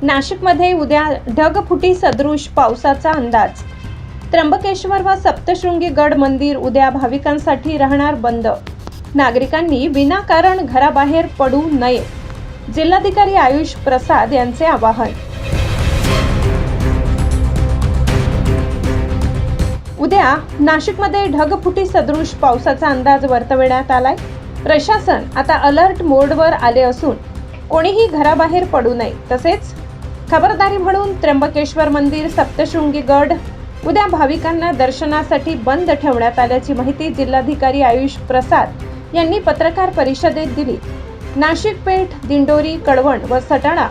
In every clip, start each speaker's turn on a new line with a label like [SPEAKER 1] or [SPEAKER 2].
[SPEAKER 1] नाशिकमध्ये उद्या ढगफुटी सदृश पावसाचा अंदाज। त्र्यंबकेश्वर व सप्तशृंगी गड मंदिर उद्या भाविकांसाठी राहणार बंद। नागरिकांनी विनाकारण घराबाहेर पडू नये, जिल्हाधिकारी आयुष प्रसाद यांचे आवाहन। उद्या नाशिकमध्ये ढगफुटी सदृश पावसाचा अंदाज वर्तवण्यात आलाय। प्रशासन आता अलर्ट मोडवर आले असून कोणीही घराबाहेर पडू नये, तसेच खबरदारी म्हणून त्र्यंबकेश्वर मंदिर, सप्तशृंगी गड उद्या भाविकांना दर्शनासाठी बंद ठेवण्यात आल्याची माहिती जिल्हाधिकारी आयुष प्रसाद यांनी पत्रकार परिषदेत दिली। नाशिक पेठ, दिंडोरी, कळवण व सटाणा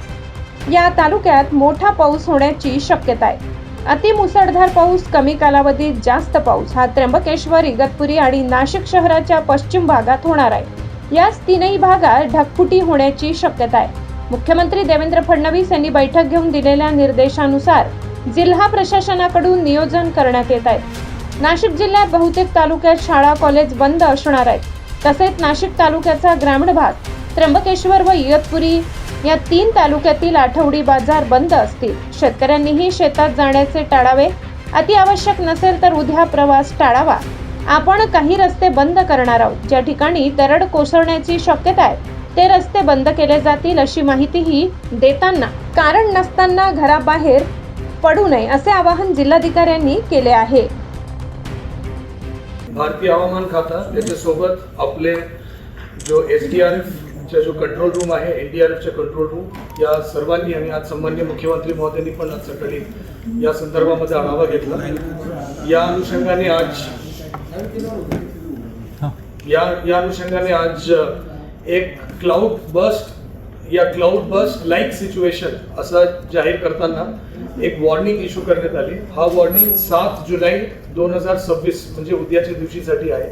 [SPEAKER 1] या तालुक्यात मोठा पाऊस होण्याची शक्यता आहे। अति मुसळधार पाऊस, कमी कालावधीत जास्त पाऊस हा त्र्यंबकेश्वर, इगतपुरी आणि नाशिक शहराच्या पश्चिम भागात होणार आहे। याच तीनही भागात ढगफुटी होण्याची शक्यता आहे। मुख्यमंत्री देवेंद्र फडणवीस यांनी बैठक घेऊन दिलेल्या निर्देशानुसार जिल्हा प्रशासनाकडून नियोजन करण्यात येत आहे। नाशिक जिल्ह्यात बहुतेक तालुक्यात शाळा, कॉलेज बंद असणार आहेत। तसेच नाशिक तालुक्याचा ग्रामीण भाग, त्र्यंबकेश्वर व इगतपुरी या 3 तालुक्यातील आठवडी बाजार बंद असतील। शेतकऱ्यांनीही शेतात जाण्याचे टाळावे। अति आवश्यक नसेल तर उद्या प्रवास टाळावा। आपण काही रस्ते बंद करणार आहोत। ज्या ठिकाणी दरड कोसळण्याची शक्यता आहे ते रस्ते बंद केले जातील, अशी माहितीही देताना कारण नसताना घराबाहेर पडू नये असे आवाहन जिल्हाधिकाऱ्यांनी केले आहे।
[SPEAKER 2] भारतीय हवामान खाता त्याच्यासोबत आपले जो SDRF जो कंट्रोल रूम आहे, NDRFचा कंट्रोल रूम, या सर्वांनी आणि आज सन्माननीय मुख्यमंत्री महोदयांनी पण आज सकाळी या संदर्भामध्ये आढावा घेतला। या अनुषंगाने आज एक क्लाउड बस्ट लाईक सिच्युएशन असं जाहीर करताना एक वॉर्निंग इश्यू करण्यात आली। हा वॉर्निंग 7 जुलै 2026 म्हणजे उद्याच्या दिवशीसाठी आहे।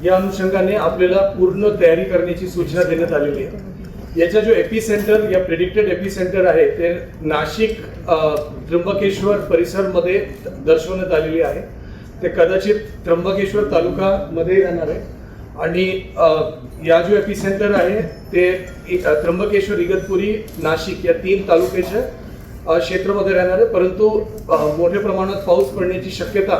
[SPEAKER 2] या अनुषंगाने आपल्याला पूर्ण तयारी करण्याची सूचना देण्यात आलेली आहे। याचा जो एपिसेंटर या प्रेडिक्टेड एपिसेंटर आहे ते नाशिक त्र्यंबकेश्वर परिसरमध्ये दर्शवण्यात आलेली आहे। ते कदाचित त्र्यंबकेश्वर तालुकामध्ये राहणार आहे आणि या जो एपिसेंटर आहे ते त्र्यंबकेश्वर, इगतपुरी, नाशिक या 3 तालुक्याच्या क्षेत्रामध्ये राहणार आहे। परंतु मोठ्या प्रमाणात पाऊस पडण्याची शक्यता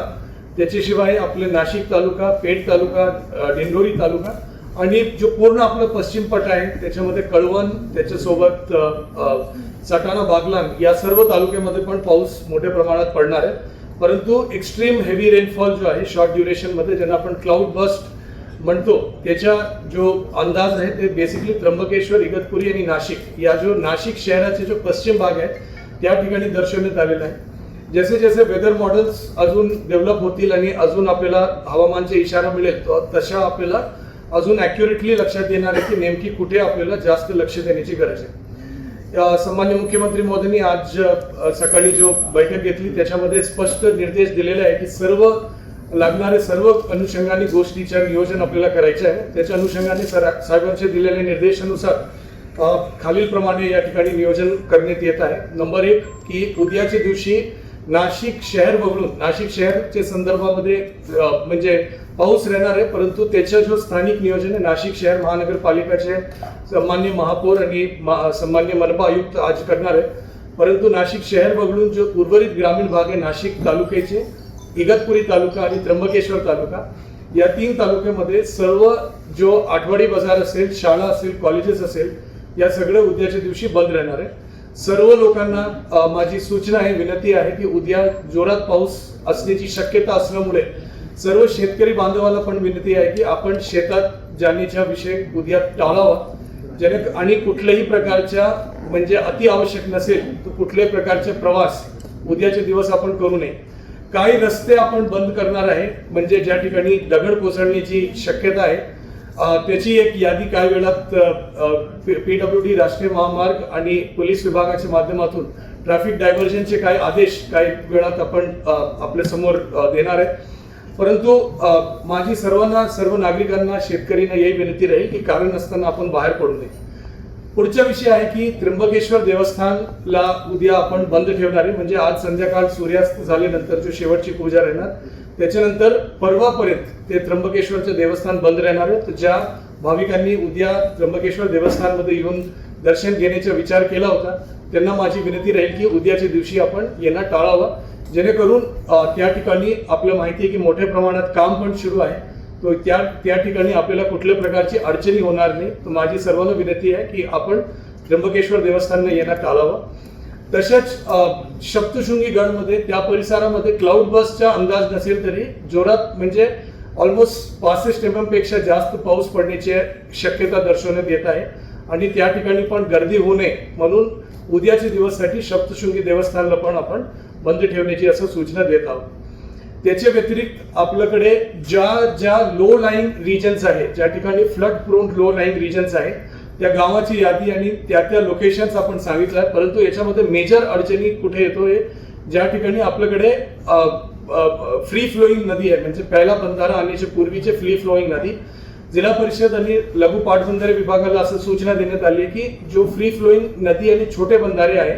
[SPEAKER 2] त्याच्याशिवाय आपले नाशिक तालुका, पेठ तालुका, दिंडोरी तालुका आणि जो पूर्ण आपलं पश्चिम पट आहे त्याच्यामध्ये कळवण, त्याच्यासोबत सटाणा, बागलाण या सर्व तालुक्यामध्ये पण पाऊस मोठ्या प्रमाणात पडणार आहे। परंतु एक्स्ट्रीम हेवी रेनफॉल जो आहे शॉर्ट ड्युरेशनमध्ये, ज्यांना आपण क्लाउड बस्ट म्हणतो, त्याचा जो अंदाज आहे ते बेसिकली त्र्यंबकेश्वर, इगतपुरी आणि नाशिक या जो नाशिक शहराचे जो पश्चिम भाग आहे त्या ठिकाणी दर्शवण्यात आलेला आहे। जसे जसे वेदर मॉडेल्स अजून डेव्हलप होतील आणि अजून आपल्याला हवामानचे इशारा मिळेल तशा आपल्याला अजून ॲक्युरेटली लक्षात येणार आहे की नेमकी कुठे आपल्याला जास्त लक्ष देण्याची गरज आहे। सन्माननीय मुख्यमंत्री महोदयांनी आज सकाळी जो बैठक घेतली त्याच्यामध्ये स्पष्ट निर्देश दिलेले आहे की सर्व लागणारे सर्व अनुषंगाने गोष्टीचं नियोजन आपल्याला करायचं आहे। त्याच्या अनुषंगाने साहेबांचे दिलेल्या निर्देशानुसार खालीलप्रमाणे या ठिकाणी नियोजन करण्यात येत आहे। नंबर 1 की उद्याच्या दिवशी नाशिक शहर वगळून, नाशिक शहरच्या संदर्भामध्ये म्हणजे पाऊस राहणार आहे, परंतु त्याचं जो स्थानिक नियोजन आहे नाशिक शहर महानगरपालिकेचे सन्माननीय महापौर आणि सन्माननीय मनपा आयुक्त आज करणार आहे। परंतु नाशिक शहर वगळून जो उर्वरित ग्रामीण भाग आहे, नाशिक तालुक्याचे, इगतपुरी तालुका आणि त्र्यंबकेश्वर तालुका या 3 तालुक्यामध्ये सर्व जो आठवडी बाजार असेल, शाळा असेल, कॉलेजेस असेल, या सगळ्या उद्याच्या दिवशी बंद राहणार आहे। सर्व लोकांना माझी सूचना आहे, विनंती आहे की उद्या जोरात पाऊस असण्याची शक्यता असल्यामुळे सर्व शेतकरी बांधवाला पण विनंती आहे की आपण शेतात जाण्याचा विषय उद्या टाळावा आणि कुठल्याही प्रकारच्या म्हणजे अति आवश्यक नसेल तर कुठल्याही प्रकारचे प्रवास उद्याचे दिवस आपण करू नये। काही रस्ते आपण बंद करणार आहे, म्हणजे ज्या ठिकाणी दगड कोसळण्याची शक्यता आहे त्याची एक यादी काही वेळात PWD राष्ट्रीय महामार्ग आणि पोलीस विभागाच्या माध्यमातून ट्रॅफिक डायव्हर्जनचे काही आदेश काही वेळात आपण आपल्या समोर देणार आहे। परंतु माझी सर्व नागरिकांना, शेतकऱ्यांना यही विनंती राहील की कारण नसताना आपण बाहेर पडू नये। पुढचा विषय आहे की त्र्यंबकेश्वर देवस्थानला उद्या आपण बंद ठेवणार आहे, म्हणजे आज संध्याकाळ सूर्यास्त झाल्यानंतर जो शेवटची पूजा राहणार त्याच्यानंतर परवापर्यंत ते त्र्यंबकेश्वरचे देवस्थान बंद राहणार आहे। तर ज्या भाविकांनी उद्या त्र्यंबकेश्वर देवस्थानमध्ये येऊन दर्शन घेण्याचा विचार केला होता त्यांना माझी विनंती राहील की उद्याच्या दिवशी आपण येणं टाळावं, जेणेकरून त्या ठिकाणी आपल्याला माहिती आहे की मोठ्या प्रमाणात काम पण सुरू आहे, तो त्या ठिकाणी आपल्याला कुठल्या प्रकारची अडचणी होणार नाही. तर माझी सर्वांना विनंती आहे की आपण त्र्यंबकेश्वर देवस्थानला येणं टाळावं. तसेच सप्तशृंगी गडमध्ये त्या परिसरामध्ये क्लाउड बसचा अंदाज नसेल तरी जोरात म्हणजे ऑलमोस्ट 65 mm पेक्षा जास्त पाऊस पडण्याची शक्यता दर्शवण्यात येत आहे आणि त्या ठिकाणी पण गर्दी होऊ नये म्हणून उद्याच्या दिवससाठी सप्तशृंगी देवस्थानला पण आपण बंद ठेवण्याची असं सूचना देत आहोत. त्याच्या व्यतिरिक्त आपल्याकडे ज्या लो लाईंग रिजन्स आहेत, ज्या ठिकाणी flood prone low lying regions आहेत, त्या गावाची यादी आणि त्या लोकेशन्स आपण सांगितलं आहे. परंतु याच्यामध्ये मेजर अडचणी कुठे येतोय, ज्या ठिकाणी आपल्याकडे फ्री फ्लोईंग नदी आहे, म्हणजे पहिला बंधारा आणण्याच्या पूर्वीचे फ्री फ्लोईंग नदी. जिल्हा परिषद आणि लघु पाटबंधारे विभागाला असं सूचना देण्यात आली आहे की जो फ्री फ्लोईंग नदी आणि छोटे बंधारे आहे,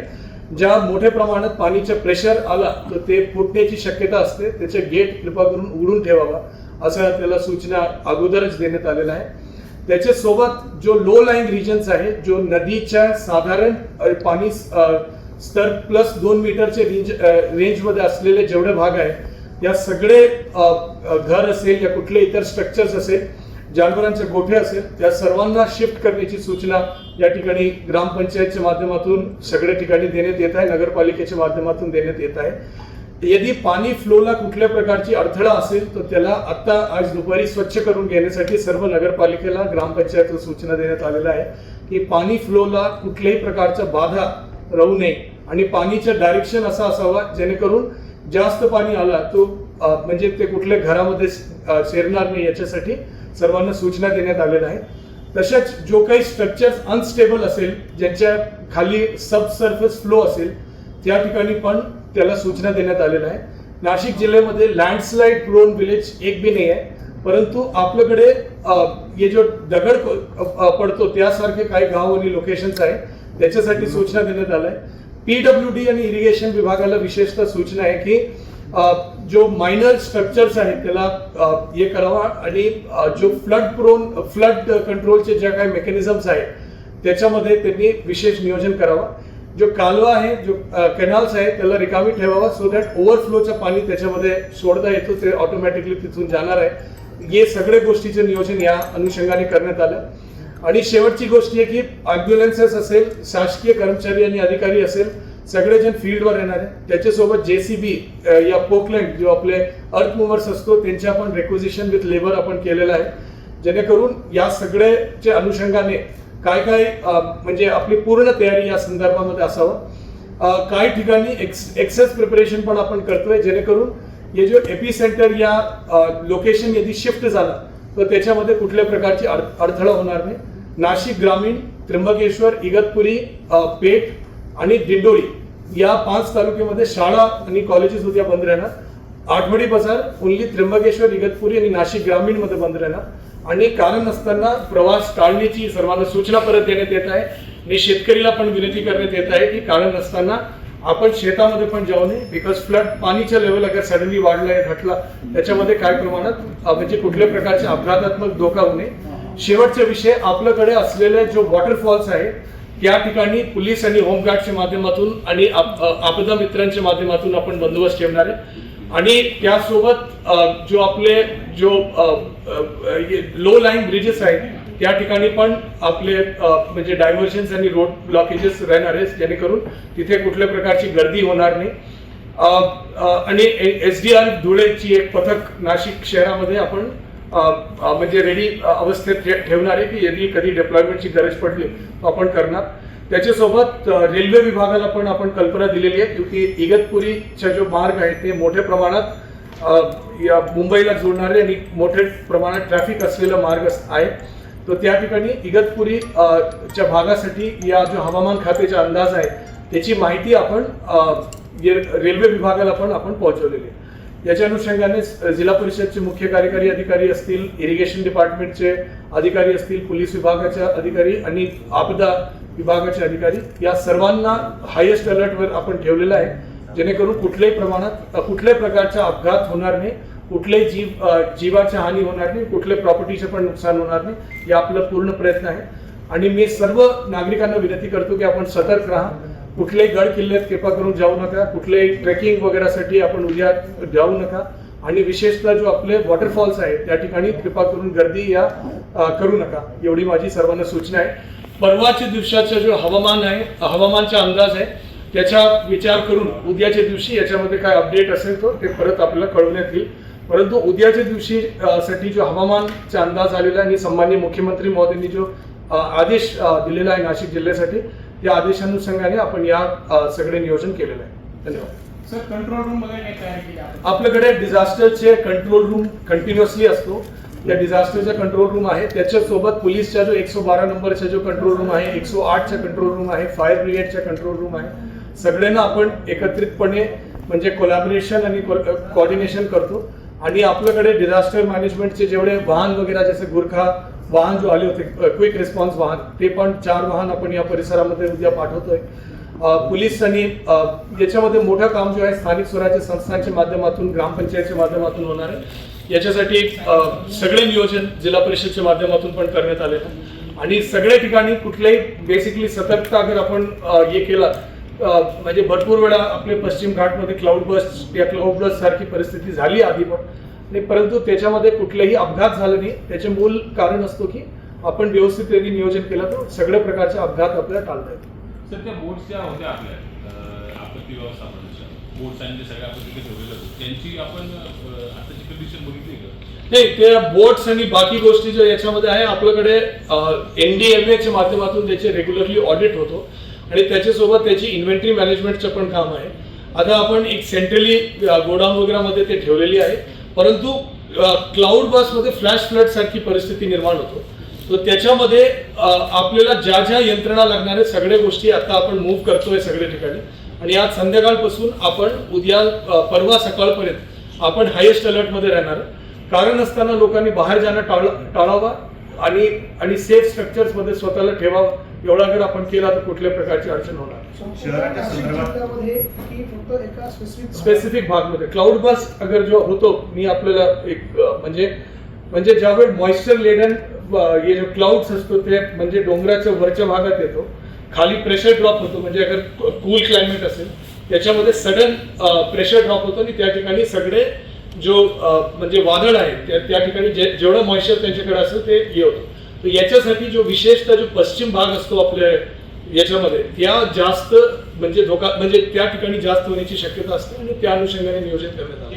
[SPEAKER 2] ज्या मोठ्या प्रमाणात पाणीचा प्रेशर आला तर ते फुटण्याची शक्यता असते, त्याचे गेट कृपा करून उघडून ठेवावा असं त्याला सूचना अगोदरच देण्यात आलेला आहे. त्याच्यासोबत जो लो लाईंग रिजन्स आहे, जो नदीच्या साधारण पाणी स्तर प्लस 2 मीटरचे रेंजमध्ये असलेले जेवढे भाग आहे या सगळे घर असेल या कुठले इतर स्ट्रक्चर्स असेल, जानवरांचे गोठे असेल, त्या सर्वांना शिफ्ट करण्याची सूचना या ठिकाणी ग्रामपंचायतच्या माध्यमातून सगळ्या ठिकाणी देण्यात येत आहे, नगरपालिकेच्या माध्यमातून देण्यात येत आहे. यदि पाणी फ्लोला कुठल्या प्रकारची अडथळा असेल तर त्याला आता आज दुपारी स्वच्छ करून घेण्यासाठी सर्व नगरपालिकेला ग्रामपंचायतला सूचना देण्यात आलेल्या आहे की पाणी फ्लोला कुठल्याही प्रकारचा बाधा राहू नये आणि पाणीचं डायरेक्शन असा असावा जेणेकरून जास्त पाणी आला तो म्हणजे ते कुठल्या घरामध्ये शिरणार नाही, याच्यासाठी सर्वांना सूचना देण्यात आलेल्या आहे. तसेच जो काही स्ट्रक्चर्स अनस्टेबल असेल, ज्यांच्या खाली सबसर्फेस फ्लो असेल, त्या ठिकाणी पण त्याला सूचना देण्यात आलेल्या आहे. नाशिक जिल्ह्यामध्ये लँडस्लाइड प्रोन विलेज एक भी नाही आहे, परंतु आपल्याकडे हे जो दगड पडतो त्यासारखे काही गाव आणि लोकेशन्स आहे, त्याच्यासाठी सूचना देण्यात आल्या आहे. PWD आणि इरिगेशन विभागाला विशेषतः सूचना आहे की जो मायनर स्ट्रक्चर्स आहेत त्याला हे करावा आणि जो फ्लड कंट्रोलचे ज्या काही मेकॅनिझम्स आहेत त्याच्यामध्ये त्यांनी विशेष नियोजन करावा. जो कालवा आहे, जो कॅनल्स आहे त्याला रिकामी ठेवावा, सो दॅट ओव्हरफ्लोचं पाणी त्याच्यामध्ये सोडता येतो, ते ऑटोमॅटिकली तिथून जाणार आहे. हे सगळे गोष्टीचे नियोजन या अनुषंगाने करण्यात आलं. आणि शेवटची गोष्ट आहे की ॲम्ब्युलन्सेस असेल, शासकीय कर्मचारी आणि अधिकारी असेल, सगळेजण फील्डवर येणार आहे. त्याच्यासोबत JCB या पोकलँड जो आपले अर्थ मुव्हर्स असतो त्यांच्या आपण रेक्विजिशन विथ लेबर आपण केलेलं आहे, जेणेकरून या सगळ्याच्या अनुषंगाने काय म्हणजे आपली पूर्ण तयारी या संदर्भामध्ये असावं. काही ठिकाणी एक्सेस प्रिपरेशन पण आपण करतोय, जेणेकरून हे जो एपी सेंटर या लोकेशन यदि शिफ्ट झाला तर त्याच्यामध्ये कुठल्या प्रकारची अडथळा होणार नाही. नाशिक ग्रामीण, त्र्यंबकेश्वर, इगतपुरी, पेठ आणि दिंडोरी या 5 तालुक्यामध्ये शाळा आणि कॉलेजेस उद्या बंद राहणार. आठवडी बाजार ओन्ली त्र्यंबकेश्वर, इगतपुरी आणि नाशिक ग्रामीण मध्ये बंद राहणार. आणि कारण नसताना प्रवास टाळण्याची सर्वांना सूचना परत देण्यात येत आहे. आणि शेतकरीला पण विनंती करण्यात येत आहे की कारण नसताना आपण शेतामध्ये पण जाऊ नये, बिकॉज फ्लड पाणीचा लेवल अगर सडनली वाढलाय, घटला, त्याच्यामध्ये काय प्रमाणात म्हणजे कुठल्या प्रकारचे अपघातात्मक धोका होऊ नये. शेवटचा विषय, आपल्याकडे असलेले जो वॉटरफॉल्स आहे त्या ठिकाणी पोलीस आणि होमगार्डच्या माध्यमातून आणि आपदा मित्रांच्या माध्यमातून आपण बंदोबस्त ठेवणार आहे. आणि त्यासोबत जो आपले लो लाईन ब्रिजेस आहेत त्या ठिकाणी पण आपले म्हणजे डायव्हर्जन्स आणि रोड ब्लॉकेजेस राहणार आहेत, जेणेकरून तिथे कुठल्या प्रकारची गर्दी होणार नाही. आणि SDRF धुळेची एक पथक नाशिक शहरामध्ये आपण म्हणजे रेडी अवस्थेत ठेवणार आहे की यदि कधी डिप्लॉयमेंटची गरज पडली तर आपण करणार. त्याच्यासोबत रेल्वे विभागाला पण आपण कल्पना दिलेली आहे, क्योंकि इगतपुरीचा जो मार्ग आहे ते मोठ्या प्रमाणात या मुंबईला जोडणारे आणि मोठ्या प्रमाणात ट्रॅफिक असलेला मार्ग आहे. तो त्या ठिकाणी इगतपुरीच्या भागासाठी या जो हवामान खात्याचा अंदाज आहे त्याची माहिती आपण रेल्वे विभागाला पण आपण पोहोचवलेली आहे. याच्या अनुषंगाने जिल्हा परिषदचे मुख्य कार्यकारी अधिकारी असतील, इरिगेशन डिपार्टमेंटचे अधिकारी असतील, पोलीस विभागाचे अधिकारी आणि आपदा विभागाचे अधिकारी या सर्वांना हायेस्ट अलर्टवर आपण ठेवलेलं आहे, जेणेकरून कुठल्याही प्रकारचा अपघात होणार नाही, कुठल्याही जीवाची हानी होणार नाही, कुठल्या प्रॉपर्टीचे पण नुकसान होणार नाही, हे आपला पूर्ण प्रयत्न आहे. आणि मी सर्व नागरिकांना विनंती करतो की आपण सतर्क राहा. कुठल्याही गड किल्ल्यात कृपा करून जाऊ नका, कुठल्याही ट्रेकिंग वगैरेसाठी आपण उद्या जाऊ नका आणि विशेषतः जो आपले वॉटरफॉल्स आहेत त्या ठिकाणी कृपा करून गर्दी या करू नका, एवढी माझी सर्वांना सूचना आहे. परवाच्या दिवसाचा जो हवामानचा अंदाज आहे त्याचा विचार करून उद्याच्या दिवशी याच्यामध्ये काय अपडेट असेल तो ते परत आपल्याला कळवण्यात येईल. परंतु उद्याच्या दिवशी साठी जो हवामानचा अंदाज आलेला आहे आणि सन्माननीय मुख्यमंत्री महोदयांनी जो आदेश दिलेला आहे नाशिक जिल्ह्यासाठी, त्या आदेशानुषंगाने आपण या सगळे नियोजन केलेलं आहे. धन्यवाद
[SPEAKER 3] सर. कंट्रोल रूम वगैरे काय तयार केली आपण?
[SPEAKER 2] आपल्याकडे डिझास्टरचे कंट्रोल रूम कंटिन्युअसली असतो. या डिझास्टरचा कंट्रोल रूम आहे, त्याच्यासोबत पोलीसचा जो 112 नंबरचा जो कंट्रोल रूम आहे, 108चा कंट्रोल रूम आहे, फायर ब्रिगेडचा कंट्रोल रूम आहे. सगळ्यांना आपण एकत्रितपणे म्हणजे कोलॅबोरेशन आणि कोऑर्डिनेशन करतो. आणि आपल्याकडे डिझास्टर मॅनेजमेंटचे जेवढे वाहन वगैरे जसे गुरखा वाहन जो आले होते, क्विक रिस्पॉन्स वाहन, ते पण 4 वाहन आपण या परिसरामध्ये उद्या पाठवतोय. पोलिसांनी याच्यामध्ये मोठं काम जो आहे स्थानिक स्वराज्य संस्थांच्या माध्यमातून, ग्रामपंचायतच्या माध्यमातून होणार आहे. याच्यासाठी सगळे नियोजन जिल्हा परिषदच्या माध्यमातून पण करण्यात आले आणि सगळ्या ठिकाणी कुठल्याही बेसिकली सतर्कता अगर आपण हे केला म्हणजे भरपूर वेळा आपले पश्चिम घाटमध्ये क्लाउड बस्ट सारखी परिस्थिती झाली आधी पण, परंतु त्याच्यामध्ये कुठलेही अपघात झाले नाही. त्याचे मूल कारण असतो की आपण व्यवस्थितरित्या नियोजन केलं तर सगळ्या प्रकारचे अपघात आपल्याला टाळता येतात.
[SPEAKER 4] सर, त्या बोट्स ज्या होत्या आपल्या आपत्ती व्यवस्थापनाच्या बोट्स आणि सगळ्या आपण तिथे ठेवलेलं होतं त्यांची आपण आताची कंडिशन बघितली का?
[SPEAKER 2] नाही, त्या बोट्स आणि बाकी गोष्टी जो याच्यामध्ये आहे आपल्याकडे NDMA च्या माध्यमातून त्याचे रेग्युलरली ऑडिट होतो आणि त्याच्यासोबत त्याची इन्व्हेंटरी मॅनेजमेंटचं पण काम आहे. आता आपण एक सेंट्रली गोडाऊन वगैरेमध्ये ते ठेवलेली आहे, परंतु क्लाउड बसमध्ये फ्लॅश फ्लड सारखी परिस्थिती निर्माण होतो. तर त्याच्यामध्ये आपल्याला ज्या ज्या यंत्रणा लागणाऱ्या सगळ्या गोष्टी आता आपण मूव्ह करतोय सगळ्या ठिकाणी आणि आज संध्याकाळपासून आपण उद्या परवा सकाळपर्यंत आपण हायेस्ट अलर्टमध्ये राहणार. कारण असताना लोकांनी बाहेर जाणं टाळावा आणि सेफ स्ट्रक्चर्समध्ये स्वतःला ठेवावं. एवढा जर आपण केला तर कुठल्या प्रकारची अडचण होणार. स्पेसिफिक भागमध्ये क्लाउड बस अगर जो होतो, मी आपल्याला एक म्हणजे ज्यावेळी मॉइश्चर लेडन हे जो क्लाउड्स असतो ते म्हणजे डोंगराच्या वरच्या भागात येतो, खाली प्रेशर ड्रॉप होतो. म्हणजे अगर कूल क्लायमेट असेल त्याच्यामध्ये सडन प्रेशर ड्रॉप होतो आणि त्या ठिकाणी सगळे जो म्हणजे वादळ आहे त्या ठिकाणी जेवढं मॉइश्चर त्यांच्याकडे असेल ते हे होतं. तर याच्यासाठी जो विशेषतः जो पश्चिम भाग असतो आपल्या याच्यामध्ये त्या जास्त म्हणजे धोका म्हणजे त्या ठिकाणी जास्त होण्याची शक्यता असते आणि त्या अनुषंगाने नियोजन करण्यात आलं.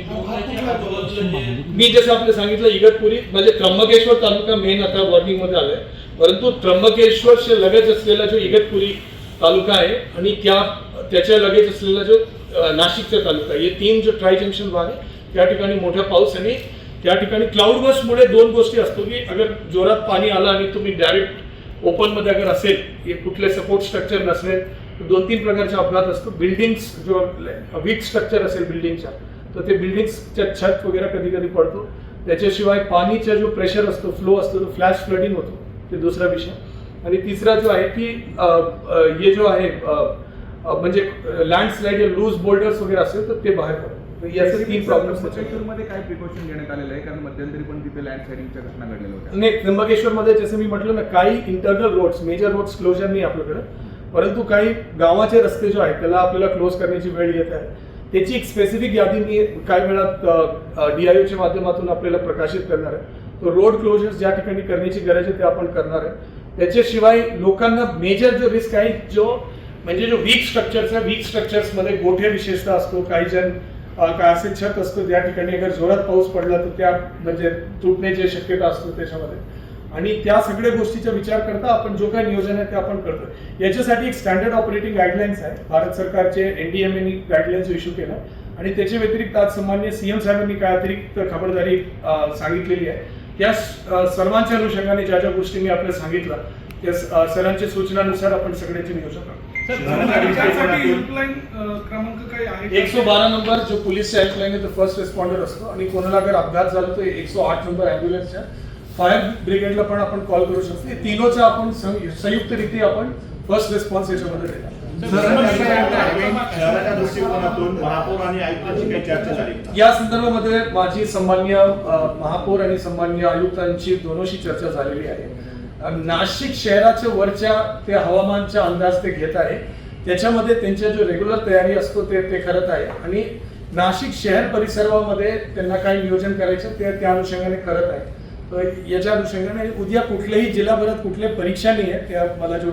[SPEAKER 2] मी जसं आपलं सांगितलं इगतपुरी म्हणजे त्र्यंबकेश्वर तालुका मेन आता वॉर्निंग मध्ये आलाय, परंतु त्र्यंबकेश्वरच्या लगेच असलेला जो इगतपुरी तालुका आहे आणि त्याच्या लगेच असलेला जो नाशिकचा तालुका, हे 3 जो ट्राय जंक्शन भाग आहे त्या ठिकाणी मोठा पाऊस आणि त्या ठिकाणी क्लाउड बस्टमुळे 2 गोष्टी असतो की अगर जोरात पाणी आलं आणि तुम्ही डायरेक्ट ओपन मध्ये अगर असेल, कुठले सपोर्ट स्ट्रक्चर नसेल तर 2-3 प्रकारचे अपघात असतो. बिल्डिंग्स जो वीक स्ट्रक्चर असेल बिल्डिंगच्या तर ते बिल्डिंग्सच्या छत वगैरे कधी कधी पडतो. त्याच्याशिवाय पाणीचा जो प्रेशर असतो, फ्लो असतो, तो फ्लॅश फ्लडिंग होतो. ते दुसरा विषय. आणि तिसरा जो आहे की हे जो आहे म्हणजे लँडस्लाइड या लूज बोल्डर्स वगैरे असेल तर ते बाहेर पडतात. याचे 3 प्रॉब्लेम्स
[SPEAKER 3] मध्ये काय प्रिकॉशन घेण्यात आलेलं आहे? कारण मध्यंतरी पण तिथे लँडस्लाइडिंगच्या घटना घडलेल्या होत्या.
[SPEAKER 2] नाही, त्र्यंबकेश्वरमध्ये जसं मी म्हटलं ना, काही internal roads major roads closure नाही आपल्याकडे, परंतु काही गावाचे रस्ते जो आहेत त्याला आपल्याला क्लोज करण्याची वेळ येत आहे. त्याची एक स्पेसिफिक यादी मी काही वेळात DIOच्या माध्यमातून आपल्याला प्रकाशित करणार आहे. तो रोड क्लोजर्स ज्या ठिकाणी करण्याची गरज आहे ते आपण करणार आहे. त्याच्याशिवाय लोकांना मेजर जो रिस्क आहे जो म्हणजे जो वीक स्ट्रक्चर्समध्ये गोठे विशेषतः असतो, काही जण काय असे छत असतो त्या ठिकाणी अगर जोरात पाऊस पडला तर त्या म्हणजे तुटण्याची शक्यता असतो त्याच्यामध्ये. आणि त्या सगळ्या गोष्टीचा विचार करता आपण जो काही नियोजन आहे ते आपण करतो. याच्यासाठी एक स्टँडर्ड ऑपरेटिंग गाईडलाईन्स आहे, भारत सरकारचे NDMA गाईडलाईन्स इश्यू केला आणि त्याच्या व्यतिरिक्त आज सन्माननीय CM साहेबांनी काय अतिरिक्त खबरदारी सांगितलेली आहे. त्या सर्वांच्या अनुषंगाने ज्या ज्या गोष्टी मी आपल्याला सांगितलं त्या सरांच्या सूचनानुसार आपण सगळ्याचे नियोजन करतो. 112 नंबर जो पोलीसच्या हेल्पलाईन आहे तो फर्स्ट रिस्पॉन्डर असतो आणि कोणाला अगर अपघात झाला तर 108 नंबर ॲम्ब्युलन्सच्या फायर ब्रिगेडला पण आपण कॉल करू शकतो. हे तीनोचा आपण संयुक्तरित्या आपण फर्स्ट रिस्पॉन्स याच्यामध्ये देणार.
[SPEAKER 5] शहराच्या दृष्टिकोनातून महापौर आणि आयुक्तांची काही चर्चा झाली?
[SPEAKER 2] या संदर्भामध्ये माझी सन्माननीय महापौर आणि सन्माननीय आयुक्तांची दोनोशी चर्चा झालेली आहे. नाशिक शहराच्या वरच्या ते हवामानचा अंदाज ते घेत आहे. त्याच्यामध्ये त्यांच्या जो रेग्युलर तयारी असतो ते करत आहे आणि नाशिक शहर परिसरामध्ये त्यांना काय नियोजन करायचं ते त्या अनुषंगाने करत आहे. तर याच्या अनुषंगाने उद्या कुठल्याही जिल्हाभरात कुठल्या परीक्षा नाही आहे, त्या मला जो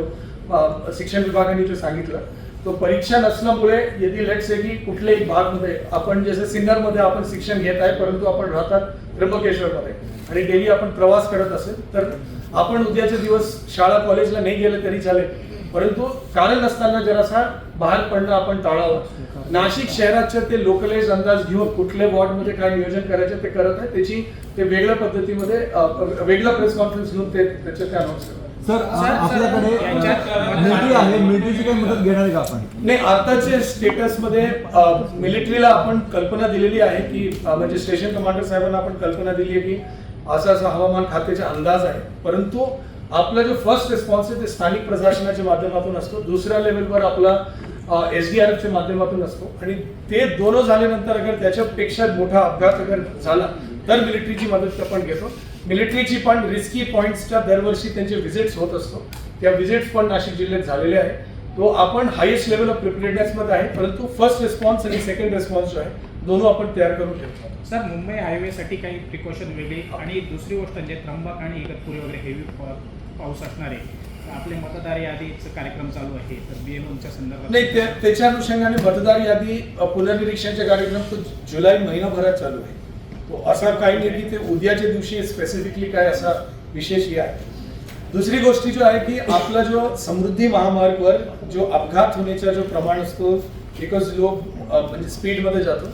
[SPEAKER 2] शिक्षण विभागाने जो सांगितलं तो परीक्षा नसल्यामुळे यदि लेट्स से की कुठल्याही भागमध्ये आपण जसं सिन्नरमध्ये आपण शिक्षण घेत आहे परंतु आपण राहतात त्र्यंबकेश्वरमध्ये आणि डेली आपण प्रवास करत असेल तर आपण उद्याचे दिवस शाळा कॉलेजला नाही गेले तरी चालेल, परंतु कारण नसताना जरासा बाहेर पडणं आपण टाळावं. नाशिक शहराचे ते लोकलाइज अंदाज घेऊन कुठल्या वॉर्डमध्ये काय नियोजन करायचं ते करत आहे. त्याची ते वेगळ्या पद्धतीमध्ये वेगळा प्रेस कॉन्फरन्स घेऊन ते त्याचे ते अनाऊन्स करतात.
[SPEAKER 6] सर आपल्याकडे मिलिटरी आहे, मिलिटरीची काही मदत घेणार आहे का आपण?
[SPEAKER 2] नाही, आताचे स्टेटसमध्ये मिलिटरीला आपण कल्पना दिलेली आहे की म्हणजे स्टेशन कमांडर साहेबांना आपण कल्पना दिली आहे की असा असा हवामान खात्याचा अंदाज आहे, परंतु आपला जो फर्स्ट रिस्पॉन्स आहे ते स्थानिक प्रशासनाच्या माध्यमातून असतो, दुसऱ्या लेवलवर आपला SDRFच्या माध्यमातून असतो आणि ते दोन झाल्यानंतर अगर त्याच्यापेक्षा मोठा अपघात अगर झाला तर मिलिटरीची मदत आपण घेतो. मिलिटरीची पण रिस्की पॉईंट्सच्या दरवर्षी त्यांचे व्हिजिट्स होत असतो, त्या व्हिजिट्स पण नाशिक जिल्ह्यात झालेले आहे. तो आपण हायेस्ट लेवल ऑफ प्रिपेअर्डनेसमध्ये आहे, परंतु फर्स्ट रिस्पॉन्स आणि सेकंड रिस्पॉन्स जो आहे दोन्ही आपण तयार करून ठेवतो.
[SPEAKER 7] सर, मुंबई हायवेसाठी काही प्रिकॉशन वेगळी आणि दुसरी गोष्ट म्हणजे त्र्यंबक आणि इगतपुरी वगैरे हेवी पाऊस असणार आहे, आपले मतदार यादीचा कार्यक्रम चालू आहे, तर BLOच्या संदर्भात
[SPEAKER 2] नाही, त्याच्या अनुषंगाने मतदार यादी पुनर्निरीक्षणचे कार्यक्रम तो जुलै महिनाभरात चालू आहे. तो असा काही नाही की ते उद्याच्या दिवशी स्पेसिफिकली काय असा विशेष हे आहे. दुसरी गोष्टी जो आहे की आपला जो समृद्धी महामार्गवर जो अपघात होण्याचा जो प्रमाण असतो बिकॉज लोक म्हणजे स्पीडमध्ये जातो,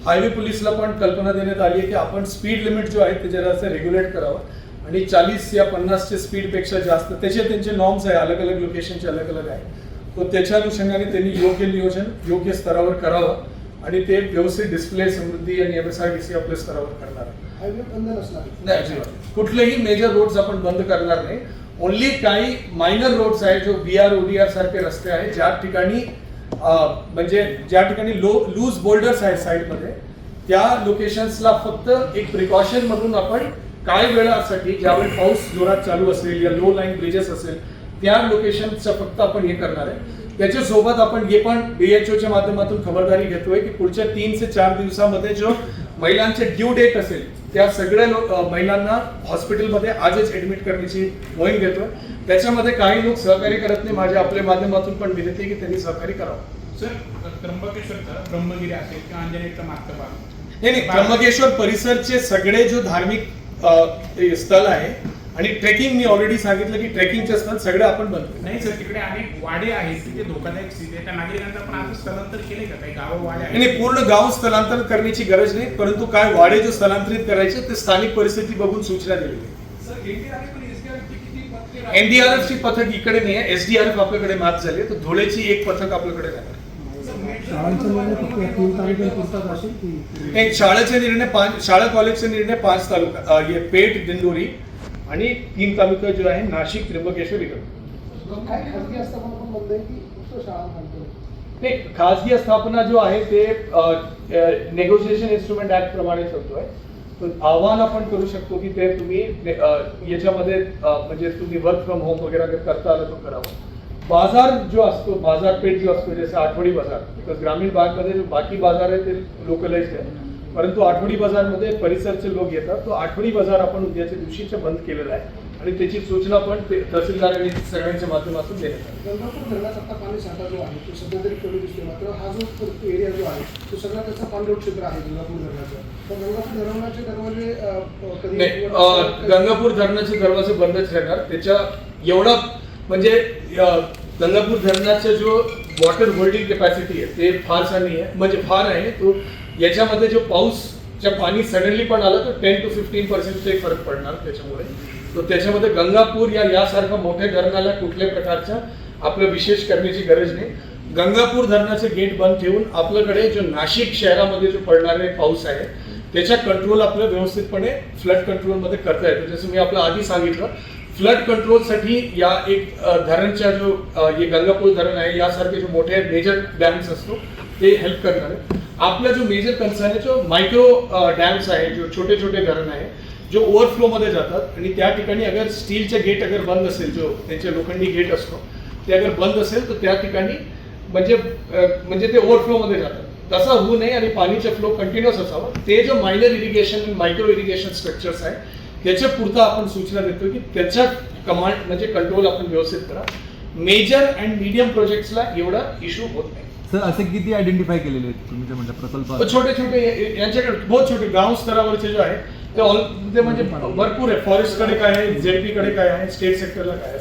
[SPEAKER 2] हायवे पोलिसला पण कल्पना देण्यात आली आहे की आपण स्पीड लिमिट जो आहे ते जरासं रेग्युलेट करावं आणि 40 या 50च्या स्पीडपेक्षा जास्त त्यांचे नॉर्म्स आहे, अलग अलग लोकेशनचे अलग अलग आहे. तो त्याच्या अनुषंगाने त्यांनी योग्य नियोजन योग्य स्तरावर करावं आणि ते व्यवस्थित डिस्प्ले समृद्धी आणि MSRTC आपल्या स्तरावर करणार आहे. नाही, अजिबात कुठलेही मेजर रोड्स आपण बंद करणार नाही. ओनली काही मायनर रोड्स आहे जो BR ODR सारखे रस्ते आहे ज्या ठिकाणी म्हणजे ज्या ठिकाणी लूज बोल्डर्स आहेत साईडमध्ये, त्या लोकेशन्सला फक्त एक प्रिकॉशन म्हणून आपण काही वेळासाठी ज्यावेळी पाऊस जोरात चालू असेल या लो लाईन ब्रिजेस असेल त्या लोकेशनचं फक्त आपण हे करणार आहे. त्याच्यासोबत आपण हे पण BHOच्या माध्यमातून खबरदारी घेतोय की पुढच्या 3 ते 4 दिवसामध्ये जो महिलांचे ड्यू डेट असेल त्या सगळ्या महिलांना हॉस्पिटलमध्ये आजच ऍडमिट करण्याची मोहीम घेतोय. त्याच्यामध्ये काही लोक सहकार्य करत नाही, माझ्या आपल्या माध्यमातून पण विनंती आहे की त्यांनी सहकार्य करावं.
[SPEAKER 7] सर, त्र्यंबकेश्वरचा ब्रह्मगिरी असेल किंवा अंजनेरचा मागचा भाग,
[SPEAKER 2] नाही, त्र्यंबकेश्वर परिसरचे सगळे जो धार्मिक स्थळ आहे आणि ट्रेकिंग मी ऑलरेडी सांगितलं की ट्रेकिंगचे स्थळ सगळे आपण बनतो.
[SPEAKER 7] नाही सर, तिकडे अनेक वाडे आहेत तिथे धोकादायक स्थिती आहे, त्या नागरिकांचा पण आता स्थलांतर केले का? काही गाव वाडे आहेत?
[SPEAKER 2] नाही, पूर्ण गाव स्थलांतर करण्याची गरज नाही, परंतु काय वाडे जो स्थलांतरित करायचे ते स्थानिक परिस्थिती बघून सूचना दिली आहे. NDRFची पथक इकडे नाही आहे, SDRF आपल्याकडे मात झाली आहे, तर धुळेची एक पथक आपल्याकडे नाही. शाळेचे निर्णय शाळा कॉलेजचे निर्णय 5 तालुका पेठ, दिंडोरी आणि 3 तालुका जो आहे नाशिक, त्र्यंबकेश्वर इकडे. नाही, खासगी स्थापना जो आहे ते नेगोशिएशन इन्स्ट्रुमेंट ऍक्ट प्रमाणे चालतोय. तर आव्हान आपण करू शकतो की ते तुम्ही याच्यामध्ये म्हणजे तुम्ही वर्क फ्रॉम होम वगैरे करता आलं तो करावं. बाजार जो असतो, बाजारपेठ जो असतो जसं आठवडी बाजार, बिकॉज ग्रामीण भागमध्ये जो बाकी बाजार आहे ते लोकलाइज्ड आहे, परंतु आठवडी बाजारमध्ये परिसरचे लोक येतात. तो आठवडी बाजार आपण उद्याच्या दिवशीच्या बंद केलेला आहे आणि त्याची सूचना पण तहसीलदार आणि सगळ्यांच्या माध्यमातून देण्यात आली.
[SPEAKER 8] गंगापूर धरणाचा आता पाणी साठा जो आहे तो सध्या तरी कमी दिसतोय, मात्र हा जो एरिया जो आहे तो सगळा त्याचा पाणलोट क्षेत्र आहे गंगापूर धरणाचा. तर गंगापूर धरणाचे दरवाजे
[SPEAKER 2] नाही, गंगापूर धरणाचे दरवाजे बंदच राहणार. त्याच्या एवढा म्हणजे गंगापूर धरणाचा जो वॉटर होल्डिंग कॅपॅसिटी आहे ते फारसा नाही आहे, म्हणजे फार आहे. तो याच्यामध्ये जो पाऊसच्या पाणी सडनली पण आलं तर 10 to 15% फरक पडणार त्याच्यामुळे. तो त्याच्यामध्ये गंगापूर यासारख्या मोठ्या धरणाला कुठल्याही प्रकारच्या आपलं विशेष करण्याची गरज नाही. गंगापूर धरणाचे गेट बंद ठेवून आपल्याकडे जो नाशिक शहरामध्ये जो पडणारे पाऊस आहे त्याच्या कंट्रोल आपलं व्यवस्थितपणे फ्लड कंट्रोलमध्ये करता येतो. जसं मी आपलं आधी सांगितलं, फ्लड कंट्रोलसाठी या एक धरणच्या जो हे गंगापूर धरण आहे यासारखे जो मोठे मेजर डॅम्स असतो ते हेल्प करणार आहे. आपला जो मेजर कन्सर्न आहे जो मायक्रो डॅम्स आहे, जो छोटे छोटे धरण आहे जो ओव्हरफ्लो मध्ये जातात आणि त्या ठिकाणी अगर स्टीलचे गेट अगर बंद असेल, जो त्यांचे लोखंडी गेट असतो ते अगर बंद असेल तर त्या ठिकाणी म्हणजे ते ओव्हरफ्लोमध्ये जातात. तसा होऊ नये आणि पाणीचा फ्लो कंटिन्युअस असावा. ते जो minor irrigation micro irrigation structures आहे त्याच्या पुरता आपण सूचना देतो की त्याच्या कमांड म्हणजे कंट्रोल आपण व्यवस्थित करा. मेजर अँड मीडियम प्रोजेक्ट्सला एवढा इश्यू होत नाही.
[SPEAKER 6] सर असे किती आयडेंटिफाय केलेले आहेत तुम्ही जे म्हणता प्रकल्प?
[SPEAKER 2] छोटे छोटे यांच्याकडे बहुत छोटे गाव स्तरावरचे जे आहे ते म्हणजे भरपूर आहे. फॉरेस्ट कडे काय आहे, जेडपी कडे काय आहे, स्टेट सेक्टरला काय आहे.